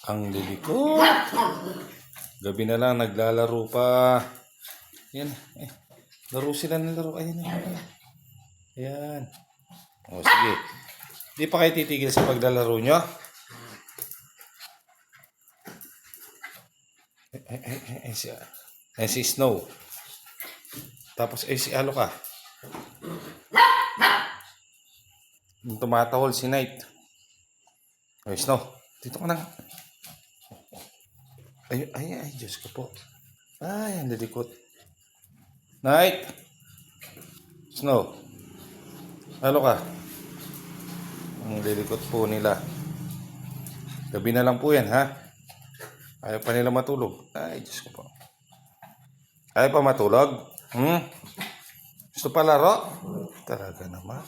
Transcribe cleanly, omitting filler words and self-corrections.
Ang lilikot. Gabi na lang, naglalaro pa. Yan. Laro sila ng laro. Ayan. Ayan. O, sige. Di pa kayo titigil sa paglalaro nyo? Si Snow. Tapos, si Aloka. Yung tumatahol si Knight. Snow. Dito ka na. Ay, Diyos ko po. Ay, ang lilikot. Knight! Snow. Aloka. Ang lilikot po nila. Gabi na lang po yan, ha? Ayaw pa nila matulog. Ay, Diyos ko po. Ayaw pa matulog? Gusto pa laro? Talaga naman.